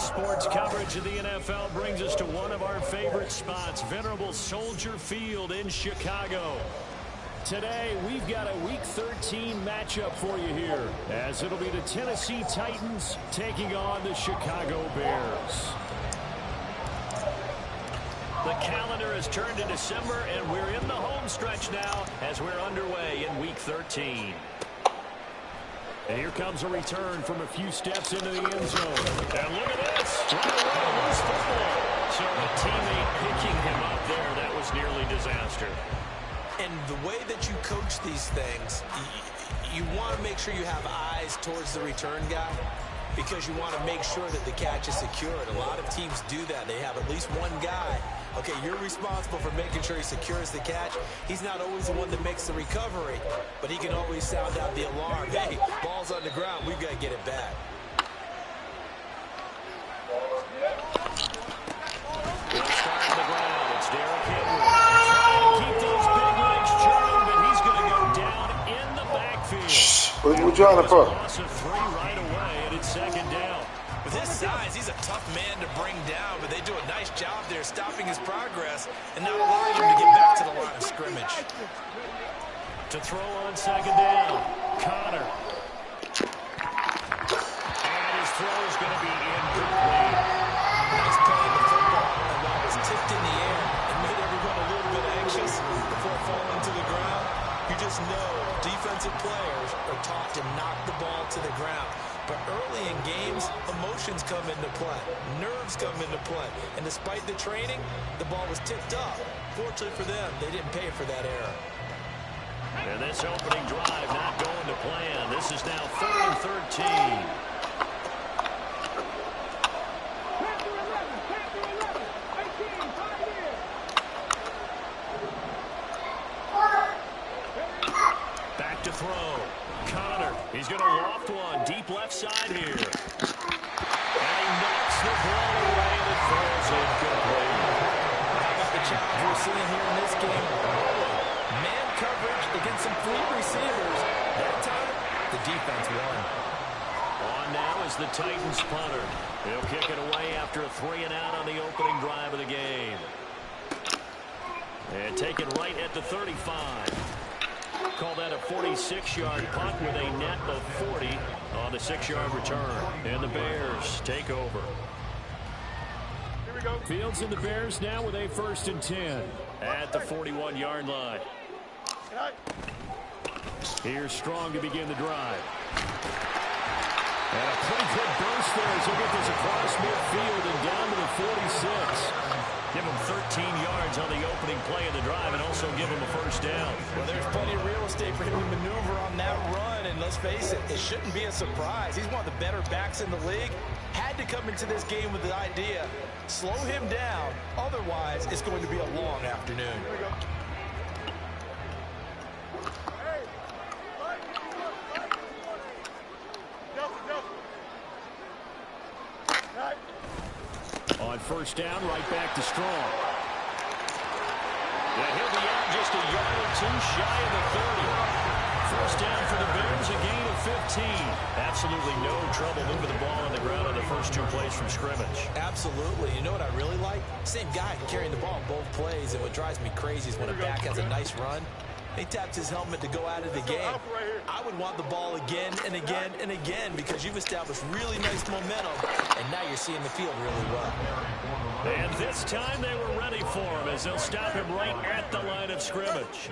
Sports coverage of the NFL brings us to one of our favorite spots, venerable Soldier Field in Chicago. Today, we've got a Week 13 matchup for you here, as it'll be the Tennessee Titans taking on the Chicago Bears. The calendar has turned to December, and we're in the home stretch now as we're underway in Week 13. And here comes a return from a few steps into the end zone. And look at this. Right away, a loose football. So a teammate picking him up there, that was nearly disaster. And the way that you coach these things, you want to make sure you have eyes towards the return guy, because you want to make sure that the catch is secured. A lot of teams do that. They have at least one guy. Okay, you're responsible for making sure he secures the catch. He's not always the one that makes the recovery, but he can always sound out the alarm. Hey, ball's on the ground. We've got to get it back. Good start on the ground. It's Derrick Henry. Trying to keep those big legs churning, but he's going to go down in the backfield. What you trying to put? Loss of 3 right away, and it's second down. With his size, he's a tough man to bring down, but they do a nice job there stopping his progress and not allowing him to get back to the line of scrimmage. To throw on second down, Connor. And his throw is going to be incomplete. Nice play in the football, and while it was tipped in the air and made everyone a little bit anxious before falling to the ground, you just know defensive players are taught to knock the ball to the ground. But early in games, emotions come into play. Nerves come into play. And despite the training, the ball was tipped up. Fortunately for them, they didn't pay for that error. And this opening drive not going to plan. This is now 3rd and 13. Back to throw. Connor, he's going to loft one deep left side here. And he knocks the ball away and it falls incomplete. How about the challenge we're seeing here in this game? Man coverage against some fleet receivers. That time, the defense won. On now is the Titans punter. He'll kick it away after a 3-and-out on the opening drive of the game. And take it right at the 35. Call that a 46-yard punt with a net of 40 on the 6-yard return. And the Bears take over. Here we go. Fields and the Bears now with a 1st and 10 at the 41-yard line. Here's Strong to begin the drive. And a pretty good burst there as he'll get this across midfield and down to the 46. Give him 13 yards on the opening play of the drive and also give him a 1st down. Well, there's plenty of real estate for him to maneuver on that run. And let's face it, it shouldn't be a surprise. He's one of the better backs in the league. Had to come into this game with the idea, slow him down. Otherwise, it's going to be a long afternoon. Here we go. On 1st down, right back to Strong. Yeah, he'll be out just a yard or 2 shy of the 30. 1st down for the Bears, a gain of 15. Absolutely no trouble moving the ball on the ground on the first 2 plays from scrimmage. Absolutely. You know what I really like? Same guy carrying the ball both plays, and what drives me crazy is when a back has a nice run, he taps his helmet to go out of the game. I would want the ball again and again and again because you've established really nice momentum, and now you're seeing the field really well. And this time they were ready for him as they'll stop him right at the line of scrimmage.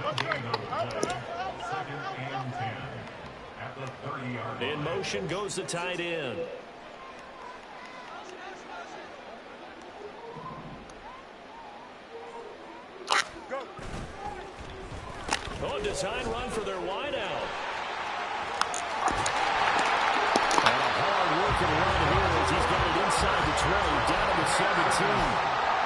In motion goes the tight end. Oh, design run for their wideout. And a hard-working run here as he's got it inside the 20, down to the 17.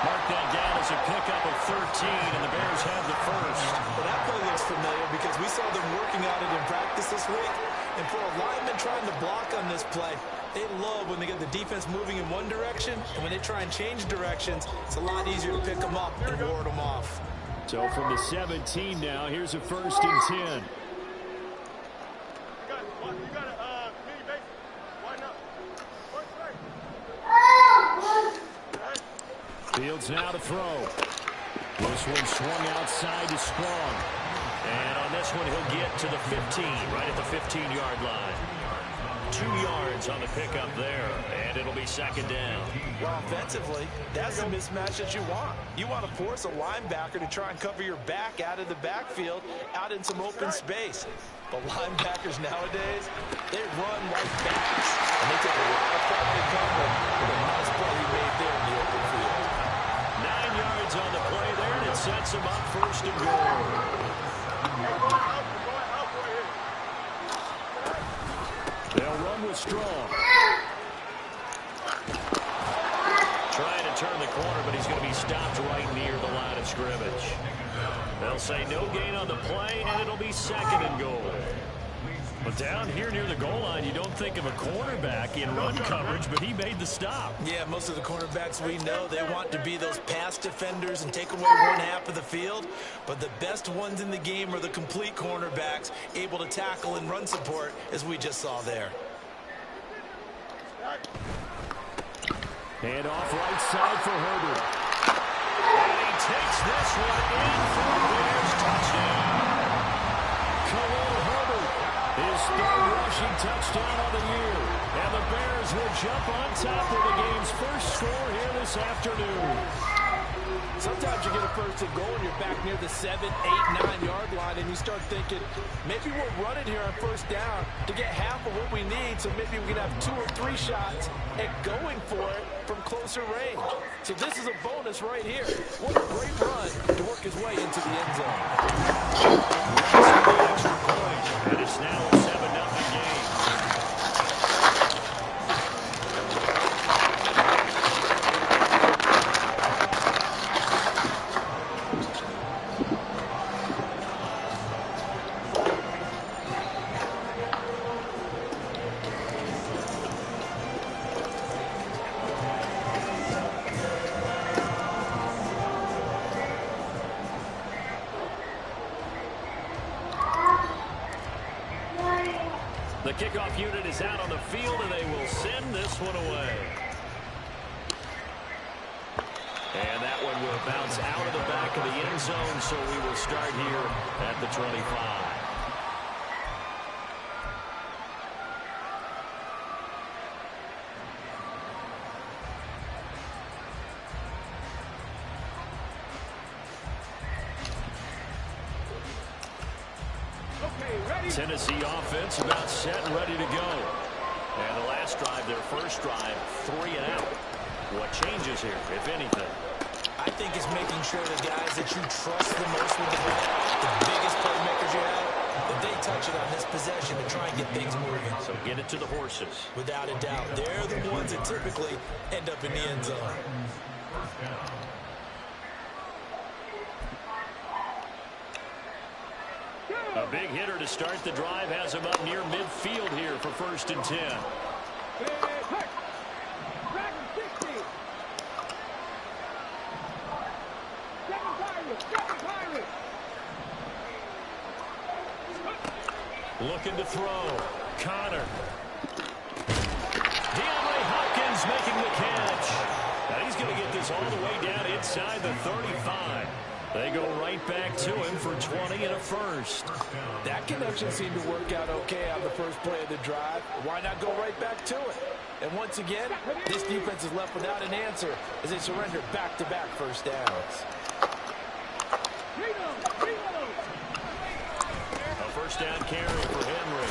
Mark that down as a pickup of 13, and the Bears have the 1st. Well, that play looks familiar because we saw them working on it in practice this week. And for a lineman trying to block on this play, they love when they get the defense moving in one direction, and when they try and change directions, it's a lot easier to pick them up and ward them off. So from the 17 now, here's a 1st and 10. You got a mini base. Why not? First right. Fields now to throw. This one swung outside to Strong. And on this one, he'll get to the 15, right at the 15-yard line. 2 yards on the pickup there, and it'll be second down. Well, offensively, that's the mismatch that you want. You want to force a linebacker to try and cover your back out of the backfield, out in some open space. But linebackers nowadays, they run like backs, and they take a lot of primary cover with a nice play he made there in the open field. 9 yards on the play there, and it sets him up first and goal. They'll run with Strong. Trying to turn the corner, but he's going to be stopped right near the line of scrimmage. They'll say no gain on the play, and it'll be second and goal. But down here near the goal line, you don't think of a cornerback in run coverage, but he made the stop. Yeah, most of the cornerbacks we know, they want to be those pass defenders and take away one half of the field. But the best ones in the game are the complete cornerbacks, able to tackle and run support, as we just saw there. Hand off right side for Herbert. And he takes this one in for the Bears touchdown. Khalil Herbert, his third rushing touchdown of the year. And the Bears will jump on top of the game's first score here this afternoon. Sometimes you get a first and goal and you're back near the 7, 8, 9-yard line, and you start thinking, maybe we'll run it here on first down to get half of what we need, so maybe we can have 2 or 3 shots at going for it from closer range. So this is a bonus right here. What a great run to work his way into the end zone. Extra point, and it's now a 7-0 game. The kickoff unit is out on the field, and they will send this one away. And that one will bounce out of the back of the end zone, so we will start here at the 25. Tennessee offense about set and ready to go. And the last drive, their first drive, 3 and out. What changes here, if anything? I think it's making sure the guys that you trust the most with the ball, the biggest playmakers you have, that they touch it on this possession to try and get things moving. So get it to the horses. Without a doubt. They're the ones that typically end up in the end zone. A big hitter to start the drive has him up near midfield here for 1st and 10. Looking to throw. Connor. DeAndre Hopkins making the catch. Now he's going to get this all the way down inside the 35. They go right back to him for 20 and a first. That connection seemed to work out okay on the first play of the drive. Why not go right back to it? And once again, this defense is left without an answer as they surrender back-to-back first downs. A first down carry for Henry.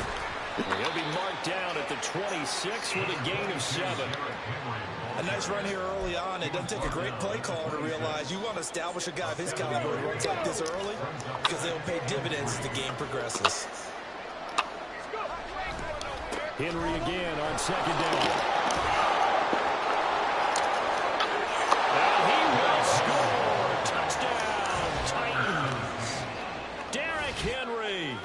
He'll be marked down at the 26 with a gain of 7. A nice run here early on. It doesn't take a great play caller to realize you want to establish a guy of his caliber who runs like this early because they'll pay dividends as the game progresses. Henry again on 2nd down. And he will score. Touchdown, Titans. Derrick Henry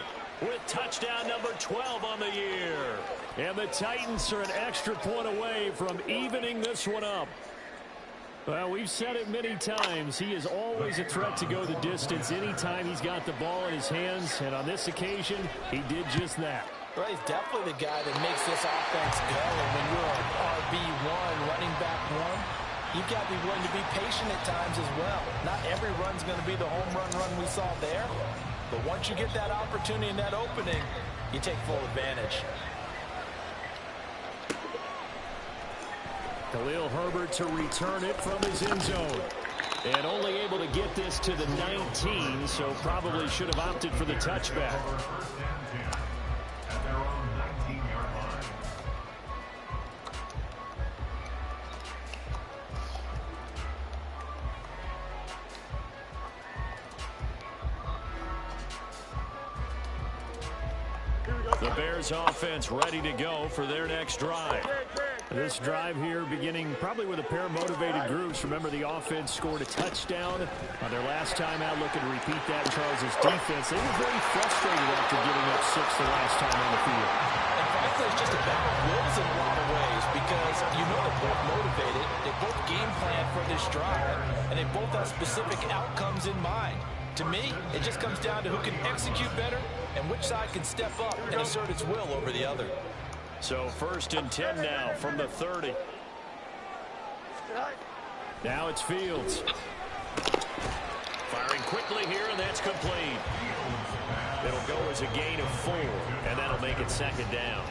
with touchdown number 12 on the year. And the Titans are an extra point away from evening this one up. Well, we've said it many times. He is always a threat to go the distance anytime he's got the ball in his hands. And on this occasion, he did just that. Well, he's definitely the guy that makes this offense go. And when you're an RB1, running back 1, you've you got to be willing to be patient at times as well. Not every run's going to be the home run we saw there. But once you get that opportunity and that opening, you take full advantage. Khalil Herbert to return it from his end zone. And only able to get this to the 19, so probably should have opted for the touchback. The Bears offense ready to go for their next drive. This drive here beginning probably with a pair of motivated groups. Remember, the offense scored a touchdown on their last time out. Looking to repeat that in Charles' defense. They were very frustrated after giving up 6 the last time on the field. And frankly, it's just a battle of wills in a lot of ways because you know they're both motivated. They both game plan for this drive, and they both have specific outcomes in mind. To me, it just comes down to who can execute better and which side can step up and assert its will over the other. So 1st and 10 now from the 30. Now it's Fields. Firing quickly here, and that's complete. It'll go as a gain of 4, and that'll make it 2nd down.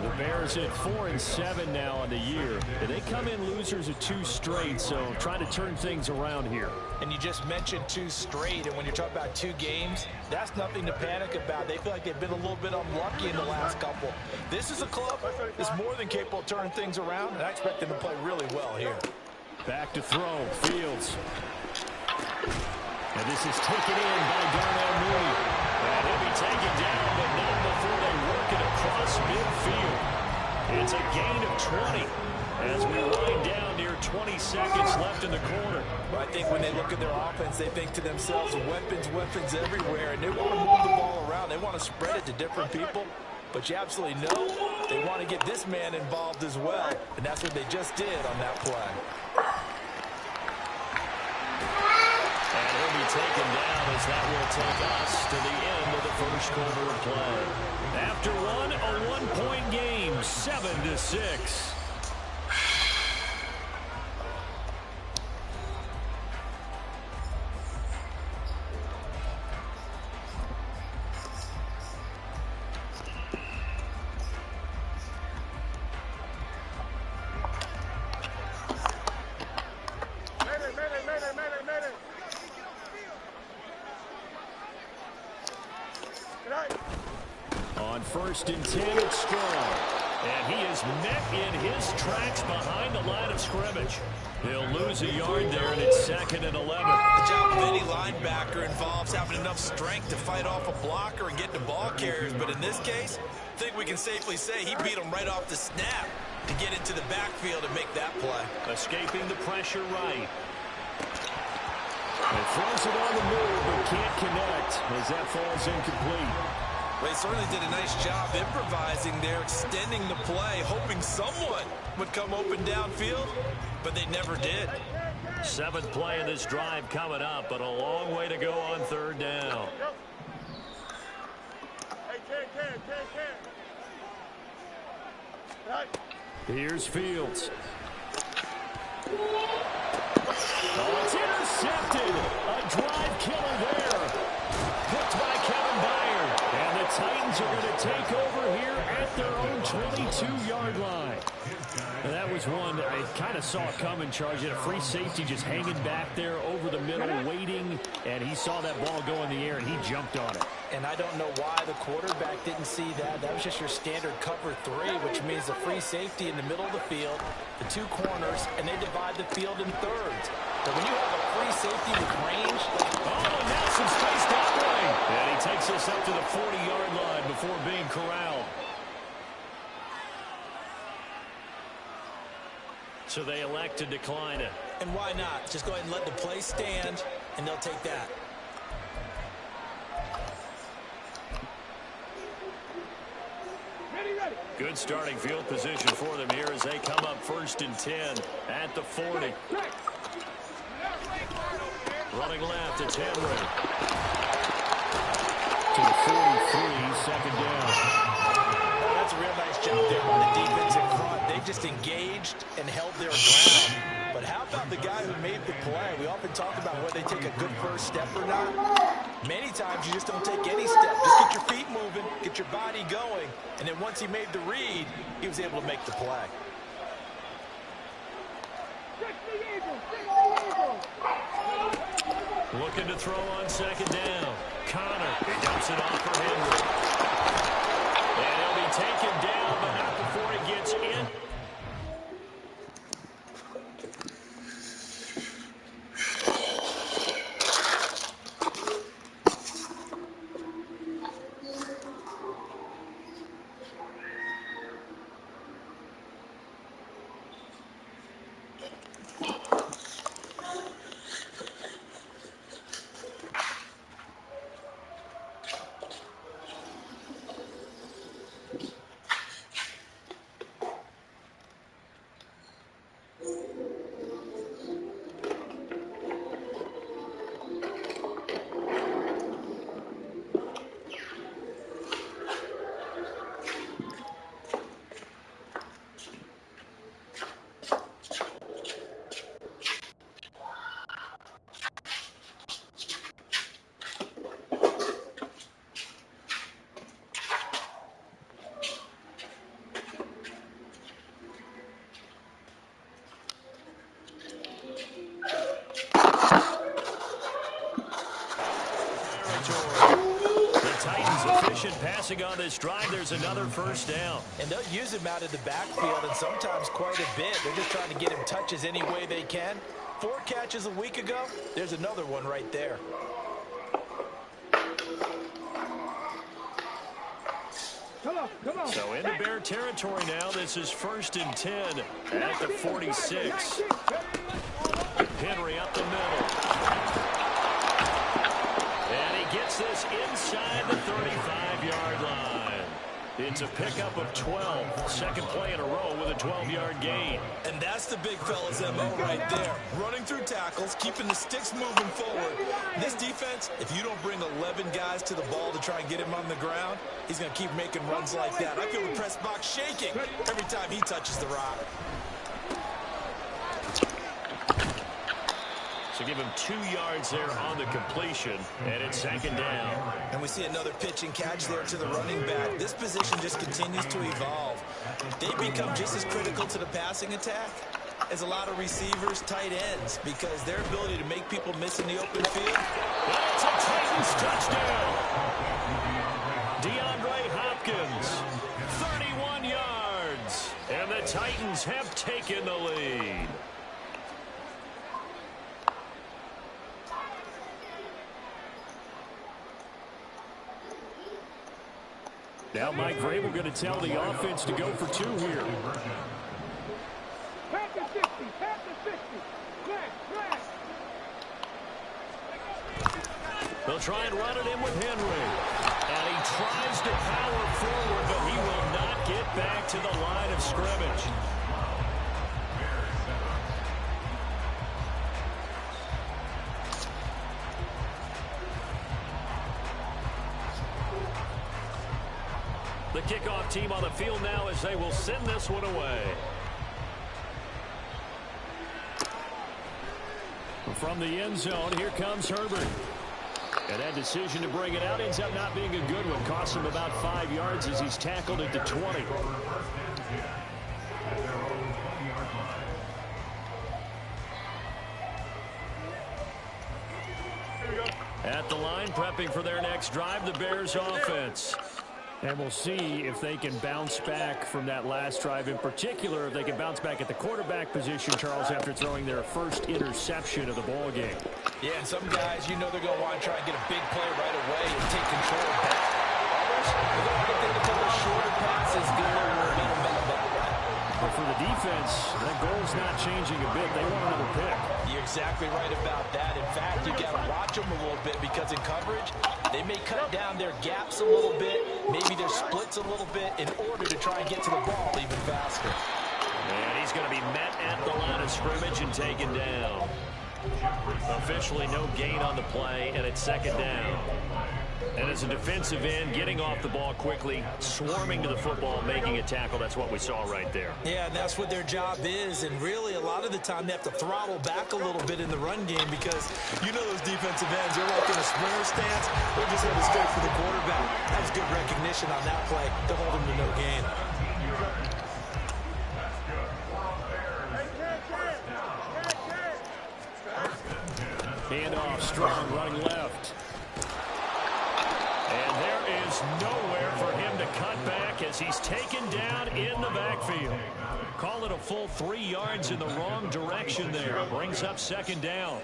The Bears at 4-7 now on the year. And they come in losers of 2 straight, so trying to turn things around here. And you just mentioned 2 straight, and when you're talking about 2 games, that's nothing to panic about. They feel like they've been a little bit unlucky in the last couple. This is a club that's more than capable of turning things around, and I expect them to play really well here. Back to throw, Fields. And this is taken in by Darnell Mooney. And he'll be taken down, but not before they work it across midfield. It's a gain of 20 as we wind down near 20 seconds left in the quarter. But I think when they look at their offense, they think to themselves, weapons everywhere, and they want to move the ball around. They want to spread it to different people. But you absolutely know they want to get this man involved as well, and that's what they just did on that play. And he'll be taken down as that will take us to the end of the first quarter of play. After one, a 1-point game, 7-6. On 1st and 10, it's Strong. And he is met in his tracks behind the line of scrimmage. He'll lose a yard there, and it's 2nd and 11. The job of any linebacker involves having enough strength to fight off a blocker and get to ball carriers. But in this case, I think we can safely say he beat him right off the snap to get into the backfield and make that play. Escaping the pressure right. And throws it on the move, but can't connect as that falls incomplete. They certainly did a nice job improvising there, extending the play, hoping someone would come open downfield, but they never did. 7th play of this drive coming up, but a long way to go on 3rd down. Here's Fields. Oh, it's intercepted. A drive killer there. Picked by Kevin Byard. And the Titans are going to take over here at their own 22-yard line. And that was one I kind of saw coming, Charge. He had a free safety just hanging back there over the middle, waiting, and he saw that ball go in the air, and he jumped on it. And I don't know why the quarterback didn't see that. That was just your standard cover 3, which means a free safety in the middle of the field, the 2 corners, and they divide the field in thirds. But when you have a free safety with range... Oh, now some space that way. And he takes us up to the 40-yard line before being corralled. So they elect to decline it. And why not? Just go ahead and let the play stand, and they'll take that. Good starting field position for them here as they come up 1st and 10 at the 40. Running left, it's Henry. To the 43, 2nd down. Oh, that's a real nice job there by the defense in front. They just engaged and held their ground. But But how about the guy who made the play? We often talk about whether they take a good first step or not. Many times you just don't take any step. Just get your feet moving, get your body going, and then once he made the read, he was able to make the play. Looking to throw on second down. Connor, he dumps it off for Henry. And he'll be taken down, but not before he gets in. Passing on this drive, there's another first down. And they'll use him out of the backfield, and sometimes quite a bit. They're just trying to get him touches any way they can. 4 catches a week ago, there's another one right there. Come on. So into Bear territory now. This is 1st and 10 at the 46. Henry up the middle. And he gets this inside the 35-yard line. It's a pickup of 12. Second play in a row with a 12-yard gain. And that's the big fella's MO right there. Running through tackles, keeping the sticks moving forward. This defense, if you don't bring 11 guys to the ball to try and get him on the ground, he's going to keep making runs like that. I feel the press box shaking every time he touches the rock. So give him 2 yards there on the completion, and it's second down. And we see another pitch and catch there to the running back. This position just continues to evolve. They become just as critical to the passing attack as a lot of receivers, tight ends, because their ability to make people miss in the open field. That's a Titans touchdown. DeAndre Hopkins, 31 yards, and the Titans have taken the lead. Now Mike Vrabel going to tell the offense to go for 2 here. Pass the 60, pass the 60. Flash. They'll try and run it in with Henry. And he tries to power forward, but he will not get back to the line of scrimmage. The kickoff team on the field now as they will send this one away. From the end zone, here comes Herbert. And that decision to bring it out ends up not being a good one. Costs him about 5 yards as he's tackled at the 20. At the line, prepping for their next drive, the Bears offense. And we'll see if they can bounce back from that last drive. In particular, if they can bounce back at the quarterback position, Charles, after throwing their first interception of the ball game. Yeah, and some guys, you know they're going to want to try and get a big play right away and take control of that. Others, they're going to think to throw the shorter passes, get a little more momentum that way. But for the defense, that goal's not changing a bit. They want another pick. You're exactly right about that. In fact, you got to watch them a little bit because in coverage, they may cut down their gaps a little bit, maybe their splits a little bit in order to try and get to the ball even faster. And he's going to be met at the line of scrimmage and taken down. Officially no gain on the play, and it's second down. And as a defensive end, getting off the ball quickly, swarming to the football, making a tackle, that's what we saw right there. Yeah, and that's what their job is. And really, a lot of the time, they have to throttle back a little bit in the run game because you know those defensive ends, they're like in a sprinter stance. They're just headed straight for the quarterback. That was good recognition on that play to hold him to no gain. Handoff, Strong running left. And there is nowhere for him to cut back as he's taken down in the backfield. Call it a full 3 yards in the wrong direction there. Brings up second down.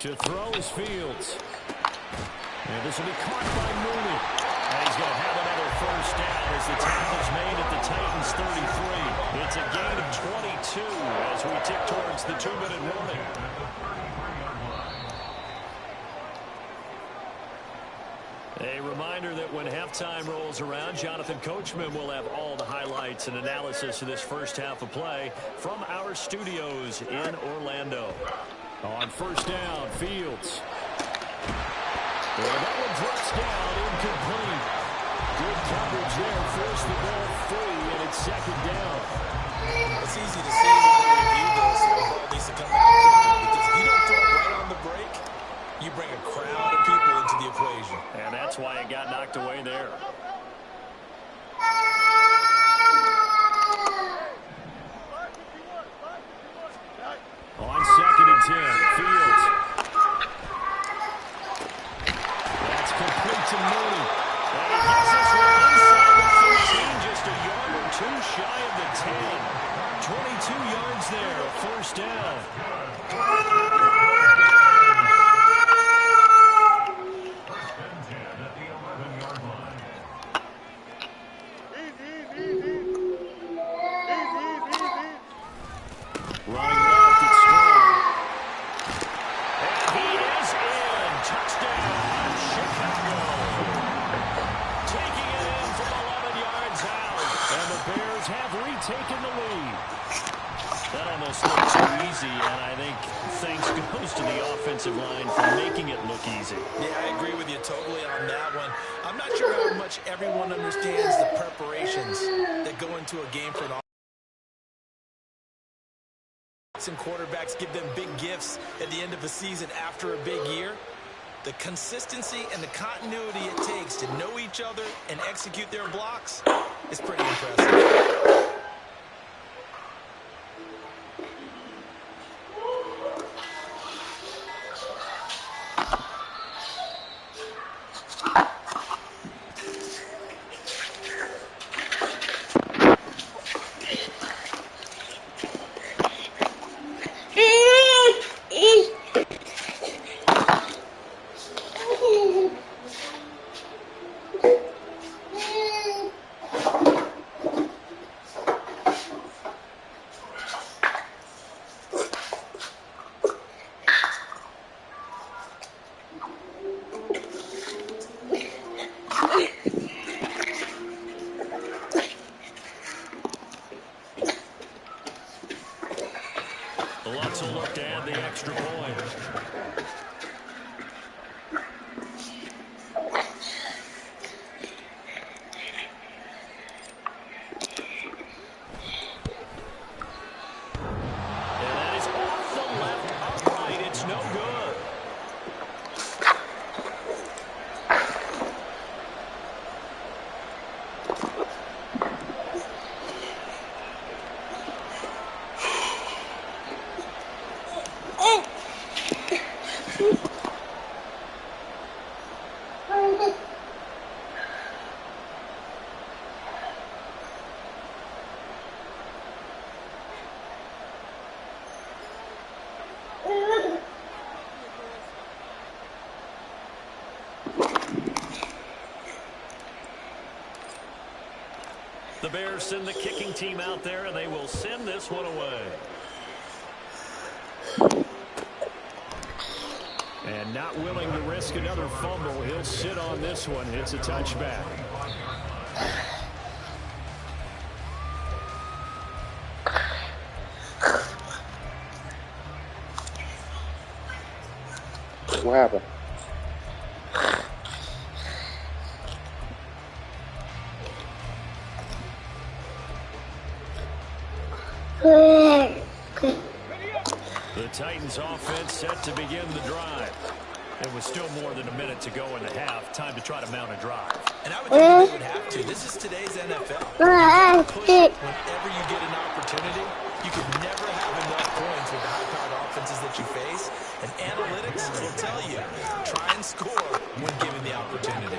To throw is Fields. And this will be caught by Mooney. And he's going to have another first down as the tackle's made at the Titans' 33. It's a gain of 22 as we tick towards the 2-minute warning. A reminder that when halftime rolls around, Jonathan Coachman will have all the highlights and analysis of this first half of play from our studios in Orlando. On first down, Fields. Well, that one drops down, incomplete. Good coverage there, forced the ball free, and it's second down. It's easy to see when they review this. The ball needs to come out quickly because if you don't throw it right on the break, you bring a crowd of people into the equation. And that's why it got knocked away there. On second and 10, Fields. That's complete to Mooney. And he gets this one inside the 13, just a yard or two shy of the 10. 22 yards there, first down. Running left, it's Strong. And he is in. Touchdown, Chicago. Taking it in from 11 yards out. And the Bears have retaken the lead. That almost looked too easy, and I think thanks goes to the offensive line for making it look easy. Yeah, I agree with you totally on that one. I'm not sure how much everyone understands the preparations that go into a game for an offense. And quarterbacks give them big gifts at the end of a season after a big year. The consistency and the continuity it takes to know each other and execute their blocks is pretty impressive. The Lutz will look to add the extra point. And that is off the left upright. It's no good. The Bears send the kicking team out there, and they will send this one away. And not willing to risk another fumble, he'll sit on this one. It's a touchback. What happened? The Titans offense set to begin the drive. It was still more than a minute to go in the half. Time to try to mount a drive. And I would think they would have to. This is today's NFL. You gotta push it whenever you get an opportunity. You can never have enough points with the high-powered offenses that you face. And analytics will tell you, try and score when given the opportunity.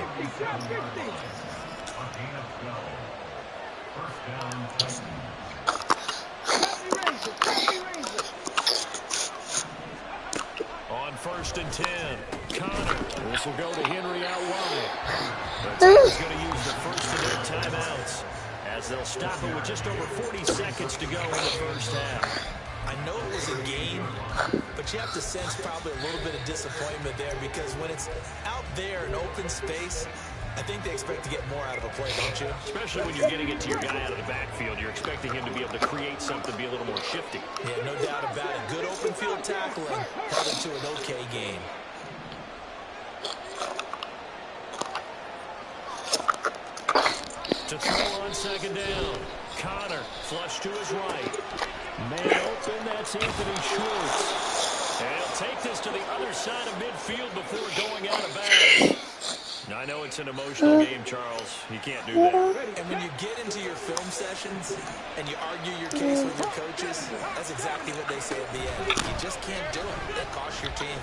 On 1st and 10, Connor. This will go to Henry out wide. The Titans going to use the first of their timeouts as they'll stop it with just over 40 seconds to go in the first half. I know it was a game, but you have to sense probably a little bit of disappointment there because when it's out there in open space, I think they expect to get more out of a play, don't you? Especially when you're getting it to your guy out of the backfield. You're expecting him to be able to create something, be a little more shifty. Yeah, no doubt about it. Good open field tackling headed to an okay game. To throw on 2nd down. Connor, flush to his right. Man open, that's Anthony Schwartz. And he'll take this to the other side of midfield before going out of bounds. I know it's an emotional game, Charles. You can't do that. And when you get into your film sessions and you argue your case with your coaches, that's exactly what they say at the end. You just can't do it. That costs your team.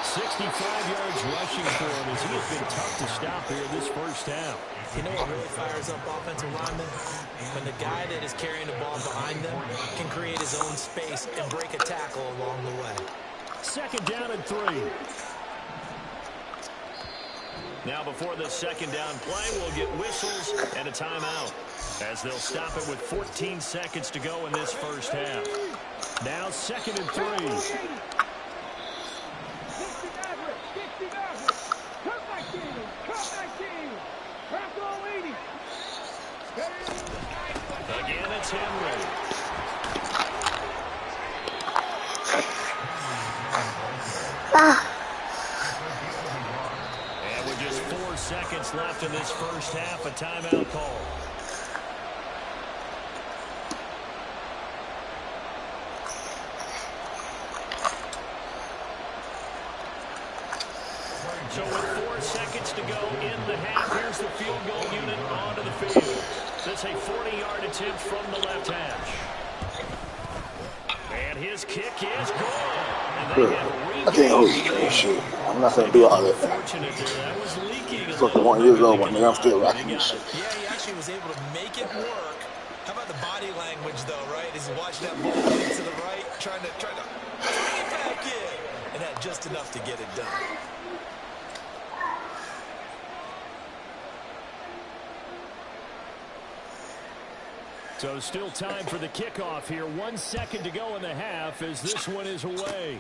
65 yards rushing for him as he has been tough to stop here this first half. You know what really fires up offensive linemen? When the guy that is carrying the ball behind them can create his own space and break a tackle along the way. 2nd down and 3. Now before the 2nd down play, we'll get whistles and a timeout as they'll stop it with 14 seconds to go in this first half. Now 2nd and 3. Again, it's Henry. And with just 4 seconds left in this first half, a timeout call. So with 4 seconds to go in the half, here's the field goal unit onto the field. That's a 40-yard attempt from the left hash. And his kick is good. And they have I can't hold you. Shit. I'm not going to do all that. Fortunate there. That was leaking. Fucking 1 year old, nigga. I'm still rocking this shit. Yeah, he actually was able to make it work. How about the body language, though, right? As he watched that ball get to the right, trying to bring it back in. And had just enough to get it done. So still time for the kickoff here. 1 second to go in the half as this one is away.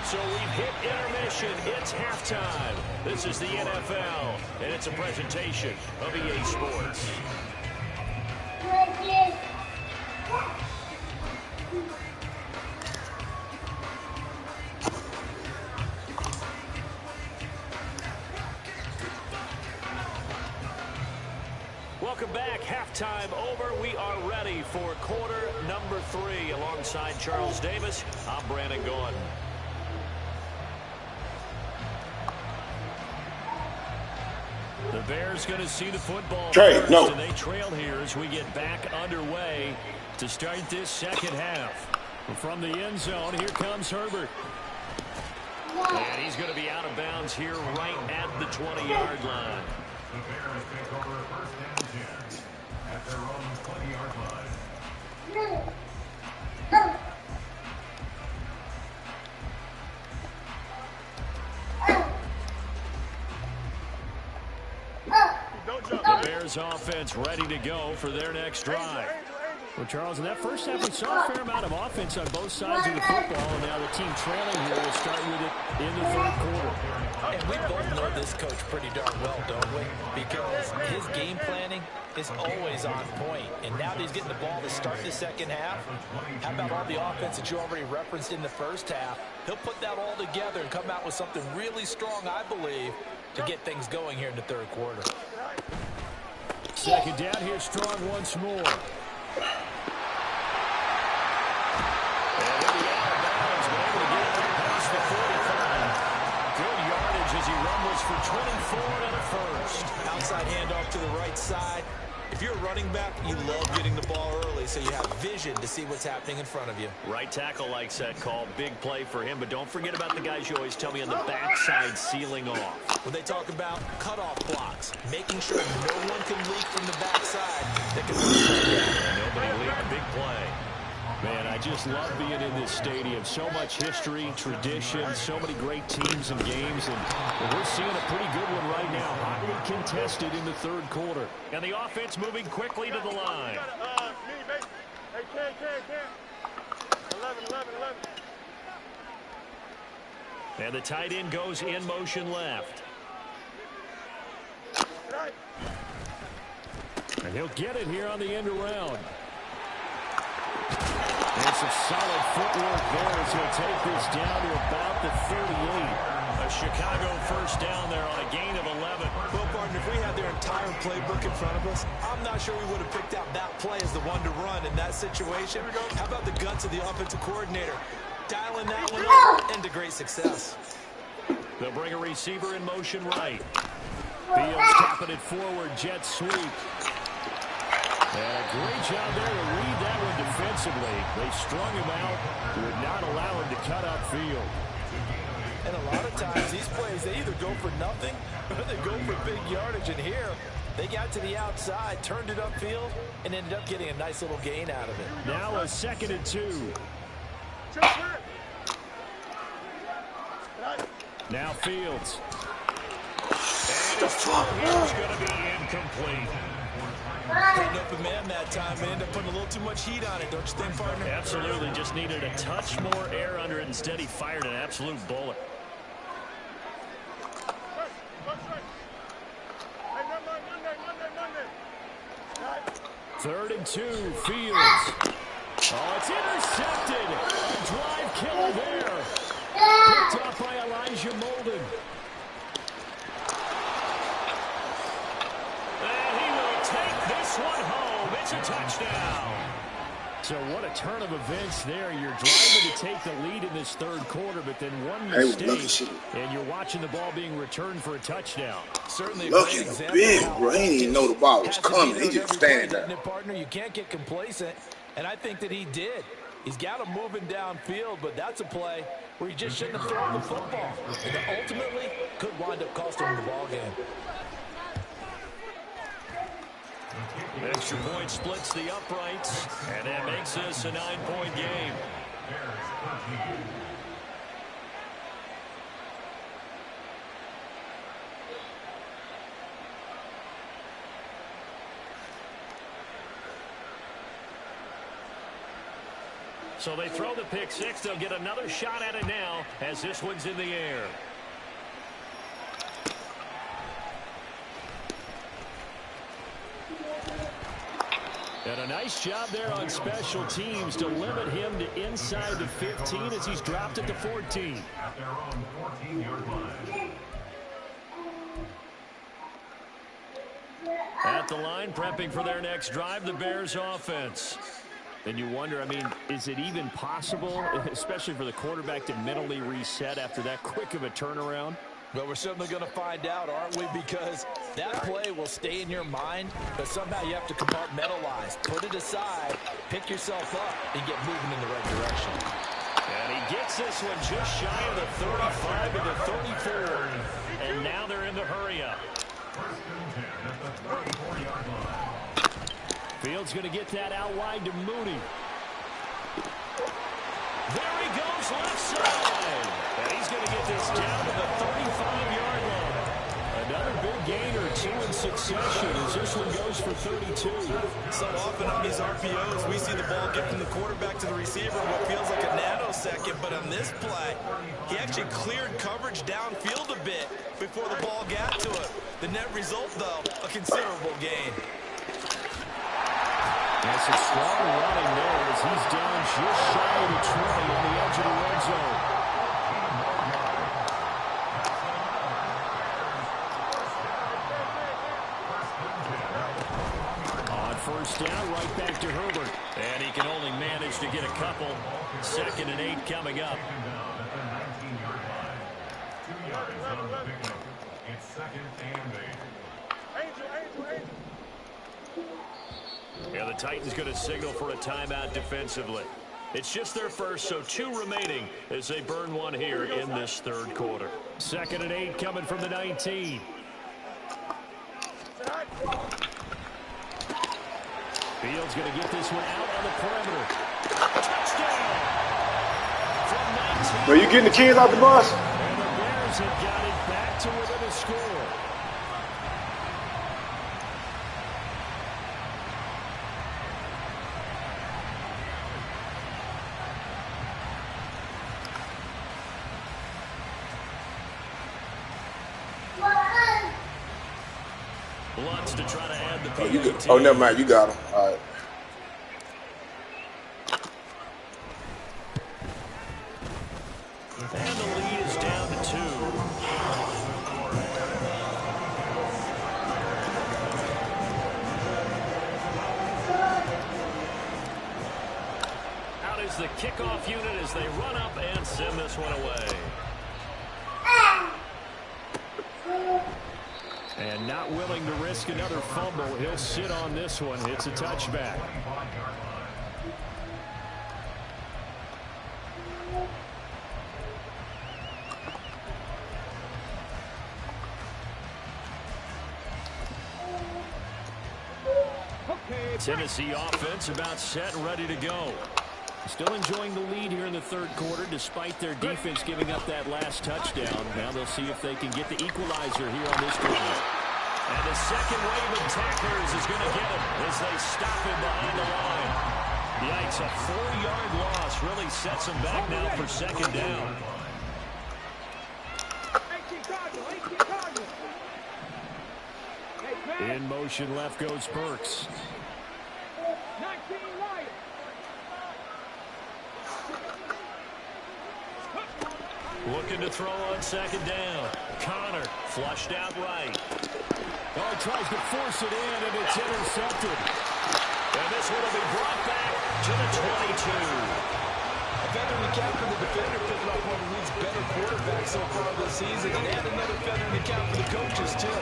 So we've hit intermission. It's halftime. This is the NFL, and it's a presentation of EA Sports. Welcome back. Halftime over. We are ready for quarter number 3. Alongside Charles Davis, I'm Brandon Gordon. The Bears going to see the football first, and they trail here as we get back underway to start this second half. From the end zone, here comes Herbert. And he's going to be out of bounds here right at the 20-yard line. The Bears take over 1st and 10 at their own 20-yard line. The Bears offense ready to go for their next drive. Well, Charles, in that first half, we saw a fair amount of offense on both sides of the football, and now the team trailing here will start with it in the 3rd quarter. And we both know this coach pretty darn well, don't we? Because his game planning is always on point. And now that he's getting the ball to start the second half, how about all the offense that you already referenced in the first half? He'll put that all together and come out with something really strong, I believe, to get things going here in the third quarter. Second down here, strong once more. And in the out of bounds, but able to get it past the 45. Good yardage as he rumbles for 24 and a first. Outside handoff to the right side. If you're a running back, you love getting the ball early so you have vision to see what's happening in front of you. Right tackle likes that call. Big play for him, but don't forget about the guys you always tell me on the backside sealing off. When they talk about cutoff blocks, making sure no one can leak from the backside that can Nobody leaked. Big play. Man, I just love being in this stadium. So much history, tradition, so many great teams and games, and we're seeing a pretty good one right now. Hotly contested in the third quarter. And the offense moving quickly to the line. Hey, Ken. 11. And the tight end goes in motion left. And he'll get it here on the end around. And some solid footwork there as he'll take this down to about the 38. A Chicago first down there on a gain of 11. Well, partner, if we had their entire playbook in front of us, I'm not sure we would have picked out that play as the one to run in that situation. How about the guts of the offensive coordinator? Dialing that one up into great success. They'll bring a receiver in motion right. Fields tapping it forward, jet sweep. And a great job there to read that one defensively. They strung him out, would not allow him to cut upfield. And a lot of times, these plays, they either go for nothing or they go for big yardage. And here, they got to the outside, turned it upfield, and ended up getting a nice little gain out of it. Now a 2nd and 2. Now Fields. And his throw here is going to be incomplete. Putting open man that time and end up putting a little too much heat on it, don't you think, partner? Absolutely. Just needed a touch more air under it. Instead, he fired an absolute bullet. Third and 2, Fields. Oh, it's intercepted. A drive killer there. Picked up by Elijah Molden. And he will take this one home. It's a touchdown. So what a turn of events there. You're driving to take the lead in this third quarter, but then one mistake, and you're watching the ball being returned for a touchdown. Certainly a Looking great example big, of how bro. He didn't even know the ball was coming. He just standing there. Partner, you can't get complacent, and I think that he did. He's got him moving downfield, but that's a play where he just shouldn't have thrown the football. And ultimately could wind up costing him the ball game. Extra point splits the uprights, and that makes this a 9-point game. So they throw the pick six. They'll get another shot at it now as this one's in the air. And a nice job there on special teams to limit him to inside the 15 as he's dropped it to 14. At their own 14-yard line. At the line, prepping for their next drive, the Bears offense. And you wonder, I mean, is it even possible, especially for the quarterback, to mentally reset after that quick of a turnaround? Well, we're certainly going to find out, aren't we? Because that play will stay in your mind, but somehow you have to compartmentalize. Put it aside, pick yourself up, and get moving in the right direction. And he gets this one just shy of the 35 to the 34. And now they're in the hurry-up. First and 10 at the 34-yard line. Fields going to get that out wide to Moody. There he goes left side. And he's going to get this down to the 35-yard line. Another big gain or two in succession as this one goes for 32. So often on these RPOs, we see the ball get from the quarterback to the receiver in what feels like a nanosecond. But on this play, he actually cleared coverage downfield a bit before the ball got to him. The net result, though, a considerable gain. That's a strong running there as he's down just shy of the 20 on the edge of the red zone. On first down, right back to Herbert. And he can only manage to get a couple. 2nd and 8 coming up. It's 2nd and 8. Yeah, the Titans going to signal for a timeout defensively. It's just their first, so 2 remaining as they burn one here in this 3rd quarter. 2nd and 8 coming from the 19. Fields going to get this one out on the perimeter. Touchdown! From 19. Are you getting the kids out the bus? And the Bears have got it back to within a score. Lutz to try to add the PAT. Oh, never mind. You got him. All right. And the lead is down to 2. Out is the kickoff unit as they run up and send this one away. And not willing to risk another fumble. He'll sit on this one. It's a touchback. Tennessee offense about set and ready to go. Still enjoying the lead here in the 3rd quarter despite their defense giving up that last touchdown. Now they'll see if they can get the equalizer here on this drive. And the second wave of tacklers is going to get him as they stop him behind the line. Yikes, a 4-yard loss really sets him back now for 2nd down. In motion left goes Burks. 19 right. Looking to throw on 2nd down. Connor flushed out right. Oh, he tries to force it in, and it's intercepted. And this one will be brought back to the 22. A feather in the cap for the defender, picking up one of the league's better quarterbacks so far this season. And add another feather in the cap for the coaches, too.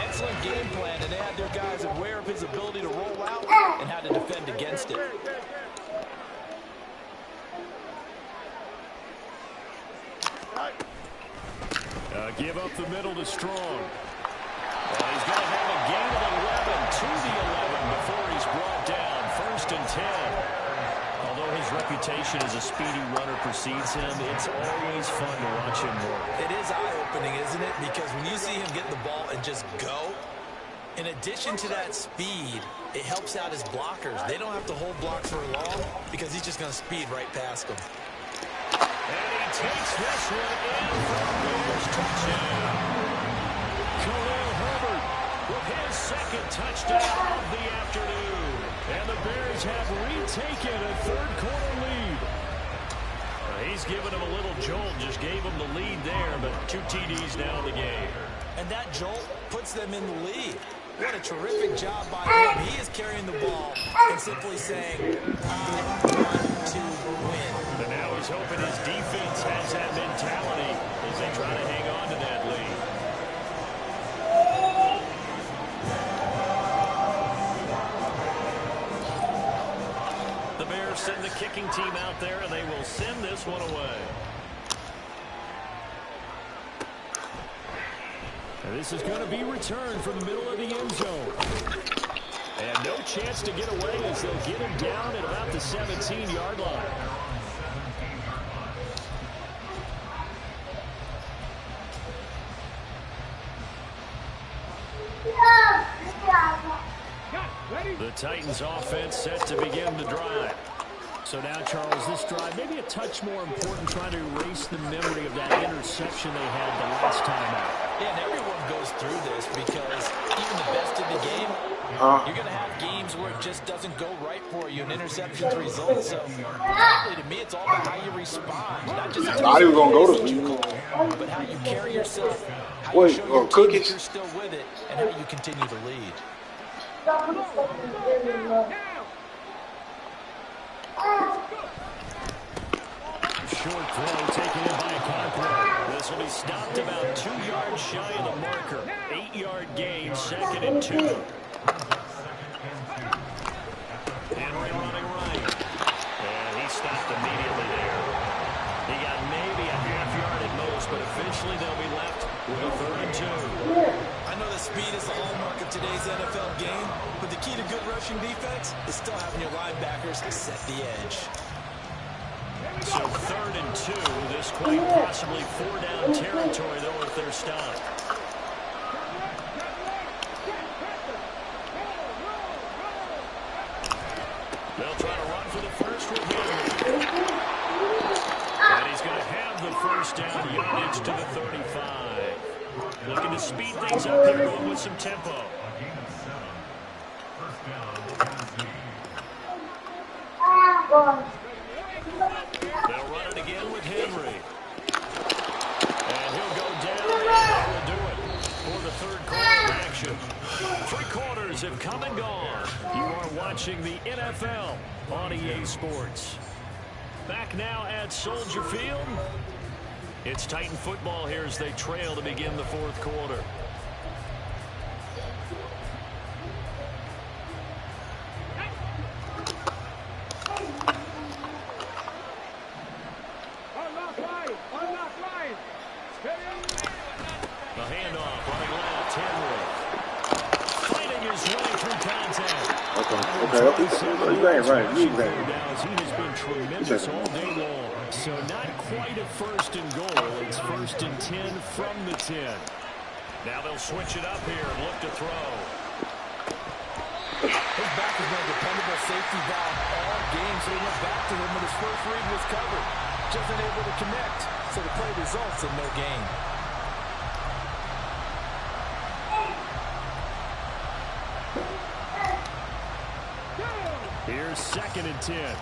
Excellent game plan, and they had their guys aware of his ability to roll out and how to defend against it. Give up the middle to Strong. Well, he's going to have a gain of 11 to the 11 before he's brought down. 1st and 10. Although his reputation as a speedy runner precedes him, it's always fun to watch him work. It is eye-opening, isn't it? Because when you see him get the ball and just go, in addition to that speed, it helps out his blockers. They don't have to hold blocks for long because he's just going to speed right past them. And he takes this one in for a Bears touchdown. Khalil Herbert with his 2nd touchdown of the afternoon. And the Bears have retaken a 3rd quarter lead. He's given him a little jolt, just gave him the lead there, but 2 TDs now in the game. And that jolt puts them in the lead. What a terrific job by him. He is carrying the ball and simply saying, I want to win. And now he's hoping his defense has that mentality as they try to hang on to that lead. The Bears send the kicking team out there, and they will send this one away. And this is going to be returned from the middle of the end zone. And no chance to get away as they'll get him down at about the 17-yard line. The Titans offense set to begin the drive. So now, Charles, this drive maybe a touch more important, trying to erase the memory of that interception they had the last time out. Yeah, they You're going to have games where it just doesn't go right for you, and interceptions result. So, probably to me, it's all about how you respond. Not just in terms I of was gonna go plays to that you sleep. call, but how you carry yourself, how you Wait, show your team that cookies? you're still with it, and how you continue to lead. Short throw taken in by Conklin. This will be stopped about 2 yards shy of the marker. 8-yard gain, 2nd and 2. Henry running right. And he stopped immediately there. He got maybe a half yard at most, but officially they'll be left with a 3rd and 2. I know that speed is the hallmark of today's NFL game, but the key to good rushing defense is still having your linebackers set the edge. So 3rd and 2. This quite possibly 4-down territory, though, if they're stopped. They'll try to run for the first with Henry. And he's going to have the 1st down, yardage to the 35. Looking to speed things up here, going with some tempo. A gain of 7. First down, Tennessee. They'll run it again with Henry. And he'll go down, and that will do it for the 3rd quarter of action. 3 quarters have come and gone. You are watching the NFL on EA Sports. Back now at Soldier Field. It's Titan football here as they trail to begin the 4th quarter. A handoff, running left, Henry. Fighting his way through contact. Okay. You ain't right. You ain't right. He has been tremendous all day long. So not quite a 1st and goal. It's 1st and 10 from the 10. Now they'll switch it up here and look to throw. His back has been a dependable safety valve all game, so he went back to him when his first read was covered. Just unable to connect, so the play results in no gain. Here's 2nd and 10.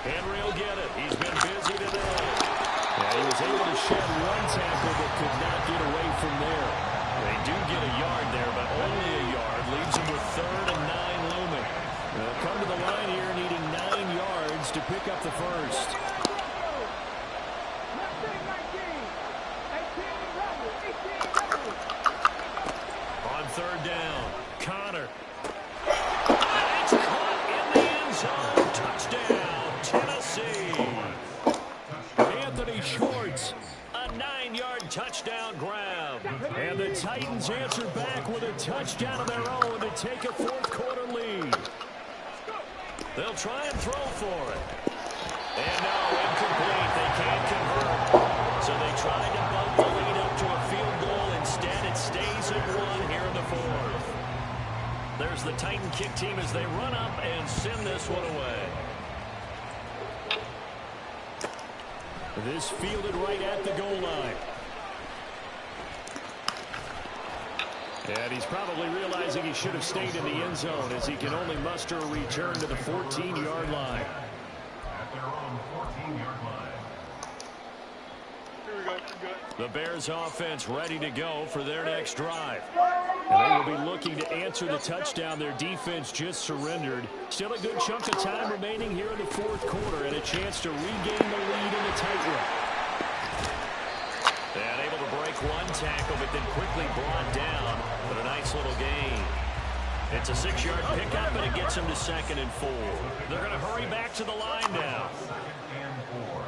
Henry will get it. He's been busy today. Yeah, he was able to shed 1 tackle but could not get away from there. They do get a yard there, but only a yard. Leaves him with 3rd and 9 looming. They'll come to the line here needing 9 yards to pick up the 1st. On 3rd down, Connor. It's caught in the end zone. Touchdown, Tennessee. Anthony Schwartz, a 9-yard touchdown grab. And the Titans answer back with a touchdown of their own to take a 4th quarter lead. They'll try and throw for it. And no, incomplete. They can't convert. So they tried to bump the lead up to a field goal. Instead, it stays at 1 here in the 4th. There's the Titan kick team as they run up and send this one away. This fielded right at the goal line. And he's probably realizing he should have stayed in the end zone as he can only muster a return to the 14-yard line. At their own 14-yard line. The Bears offense ready to go for their next drive. And they will be looking to answer the touchdown their defense just surrendered. Still a good chunk of time remaining here in the 4th quarter and a chance to regain the lead in the tightrope. And able to break 1 tackle but then quickly brought down. But a nice little gain. It's a 6-yard pickup and it gets them to 2nd and 4. They're going to hurry back to the line now. 2nd and 4.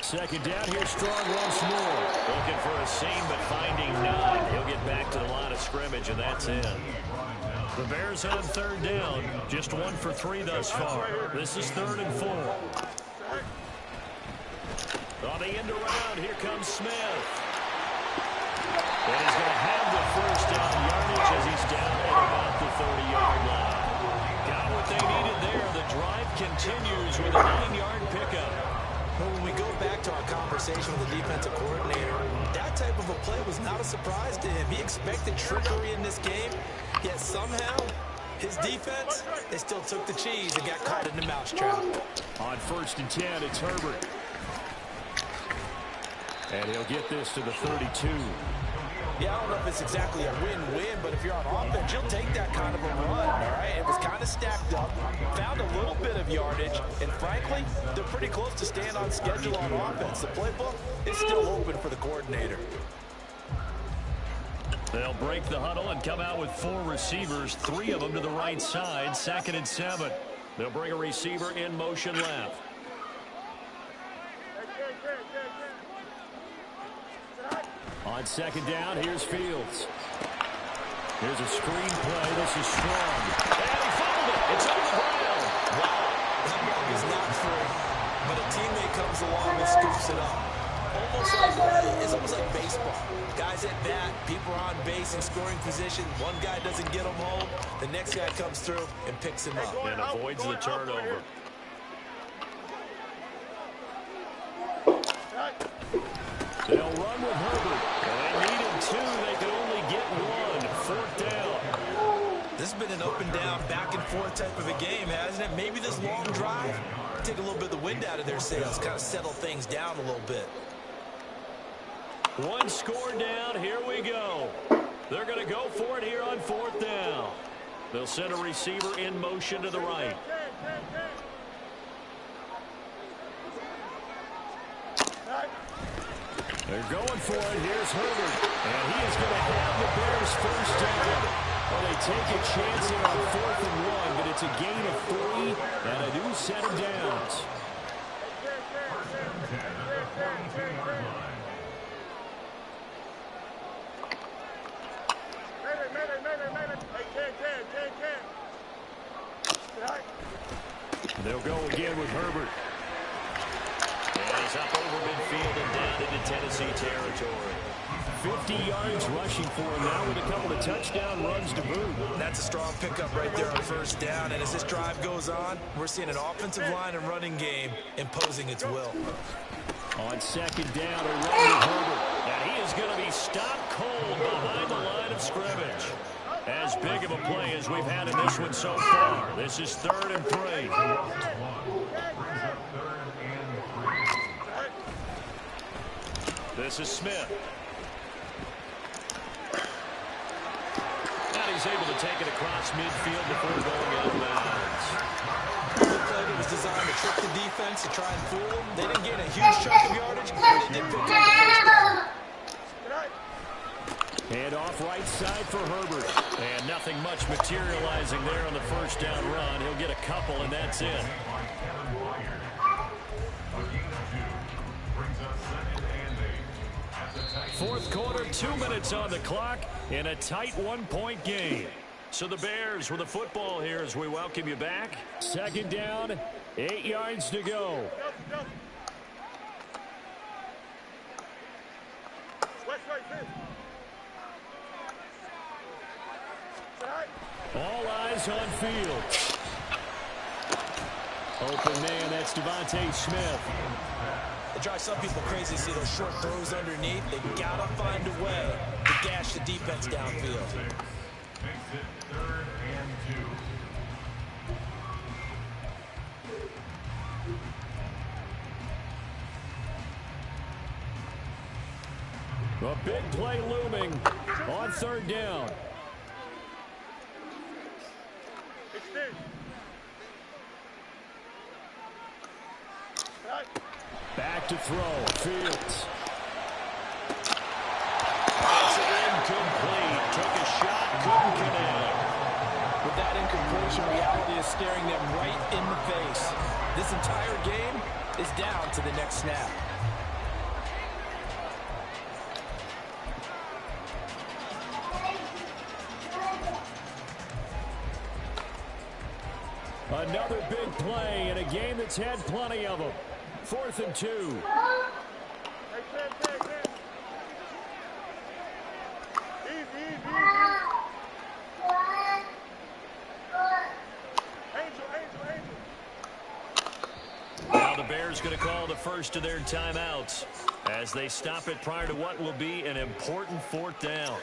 Second down here, strong once more. Looking for a seam, but finding none. He'll get back to the line of scrimmage, and that's in. The Bears on 3rd down. Just 1 for 3 thus far. This is 3rd and 4. On the end around, here comes Smith. And he's going to have the 1st down yardage as he's down at about the 30-yard line. Got what they needed there. The drive continues with a 9-yard pickup. Well, when we go back to our conversation with the defensive coordinator, that type of a play was not a surprise to him. He expected trickery in this game, yet somehow his defense, they still took the cheese and got caught in the mousetrap. On 1st and 10, it's Herbert. And he'll get this to the 32. Yeah, I don't know if it's exactly a win-win, but if you're on offense, you'll take that kind of a run, all right? It was kind of stacked up, found a little bit of yardage, and frankly, they're pretty close to staying on schedule on offense. The playbook is still open for the coordinator. They'll break the huddle and come out with 4 receivers, 3 of them to the right side, 2nd and 7. They'll bring a receiver in motion left. On 2nd down, here's Fields. Here's a screen play. This is strong. And he fumbled it. It's on the ground. Wow, that ball is not free, but a teammate comes along and scoops it up. It's almost like baseball. Guys at bat, people are on base in scoring position. One guy doesn't get him home. The next guy comes through and picks him up. And avoids the turnover. They'll run with Herbert. They needed 2. They could only get 1. 4th down. This has been an up and down, back and forth type of a game, hasn't it? Maybe this long drive, take a little bit of the wind out of their sails, kind of settle things down a little bit. 1 score down. Here we go. They're going to go for it here on 4th down. They'll send a receiver in motion to the right. They're going for it. Here's Herbert. And he is going to have the Bears first down. Well, they take a chance here on 4th and 1, but it's a gain of 3 and a new set of downs. They'll go again with Herbert. And he's up over midfield and down into Tennessee territory. 50 yards rushing for him now with a couple of touchdown runs to boot. That's a strong pickup right there on 1st down. And as this drive goes on, we're seeing an offensive line and running game imposing its will. On 2nd down, a run with Herbert. And he is going to be stopped cold behind the line of scrimmage. As big of a play as we've had in this one so far. This is 3rd and 3. This is Smith. And he's able to take it across midfield before going out of bounds. The play that was designed to trick the defense, to try and fool them. They didn't gain a huge chunk of yardage, but they did pick up the 1st down. And off right side for Herbert. And nothing much materializing there on the 1st down run. He'll get a couple, and that's it. 4th quarter, 2 minutes on the clock in a tight 1-point game. So the Bears with the football here as we welcome you back. 2nd down, 8 yards to go. All eyes on field. Open man, that's Devontae Smith. It drives some people crazy to see those short throws underneath. They've got to find a way to gash the defense downfield. Makes it 3rd and 2. A big play looming on 3rd down. Back to throw. Fields. It's incomplete. Took a shot. Couldn't connect. With that incompletion, reality is staring them right in the face. This entire game is down to the next snap. Another big play in a game that's had plenty of them. 4th and 2. coach going to call the first of their timeouts as they stop it prior to what will be an important fourth down.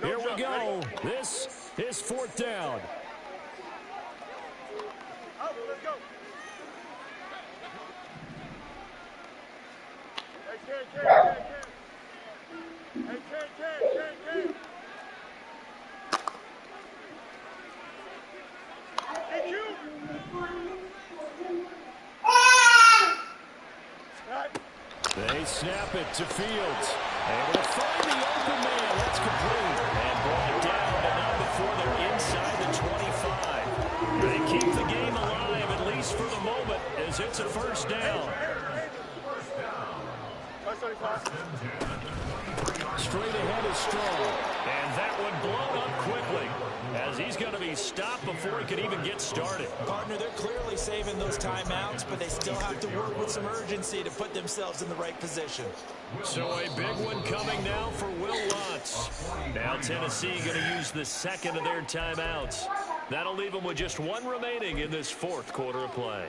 Here we go. This is fourth down. Let's go. They snap it to Fields. Able to find the open man. That's complete. And brought down, but not before they're inside the 25. They keep the game alive, at least for the moment, as it's a first down. Straight ahead is Strong. And that one blown up quickly, as he's going to be stopped before he can even get started. Partner, they're clearly saving those timeouts, but they still have to work with some urgency to put themselves in the right position. So a big one coming now for Will Lutz. Now Tennessee going to use the second of their timeouts. That'll leave them with just one remaining in this fourth quarter of play.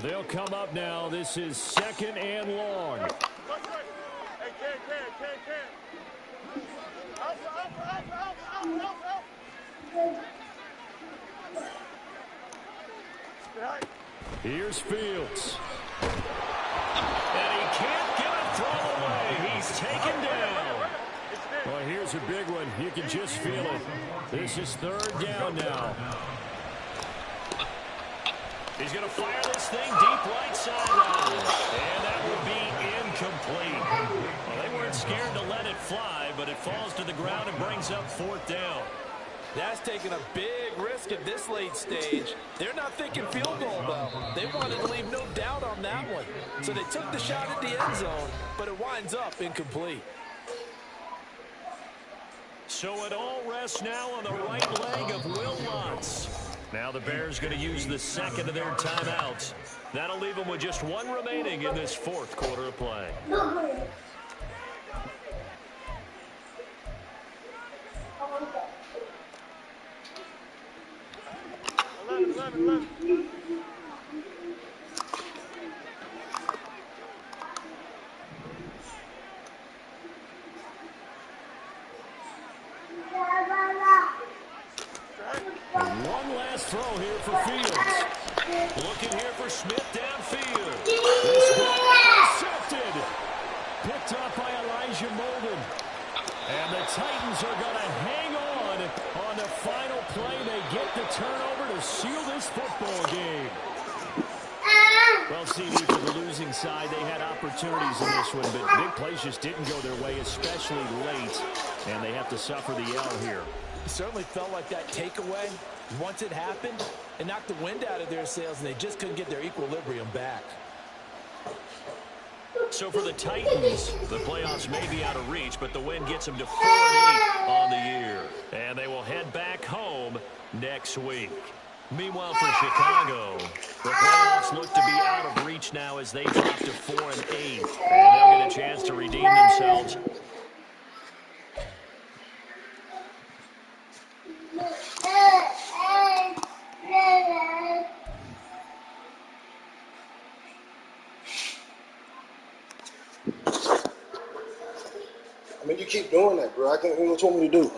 They'll come up now. This is second and long. Hey, Here's Fields. And he can't get a throw away. He's taken down. Well, here's a big one. You can just feel it. This is third down now. He's going to fire this thing deep right sideline. And that will be incomplete. Well, they weren't scared to let it fly, but it falls to the ground and brings up fourth down. That's taking a big risk at this late stage. They're not thinking field goal, though. They wanted to leave no doubt on that one. So they took the shot at the end zone, but it winds up incomplete. So it all rests now on the right leg of Will Lutz. Now the Bears going to use the second of their timeouts. That'll leave them with just one remaining in this fourth quarter of play. 11. One last throw here for Fields. Looking here for Smith downfield. This ball intercepted. Picked up by Elijah Molden. And the Titans are going to hang on the final play. They get the turnover to seal this football game. Well, CD, for the losing side, they had opportunities in this one, but big plays just didn't go their way, especially late. And they have to suffer the L here. It certainly felt like that takeaway, once it happened, it knocked the wind out of their sails, and they just couldn't get their equilibrium back. So for the Titans, the playoffs may be out of reach, but the win gets them to 4-8 on the year. And they will head back home next week. Meanwhile, for Chicago, the playoffs look to be out of reach now as they drop to 4-8. And they'll get a chance to redeem themselves. I mean, you keep doing that, bro. I can't. What you want me to do?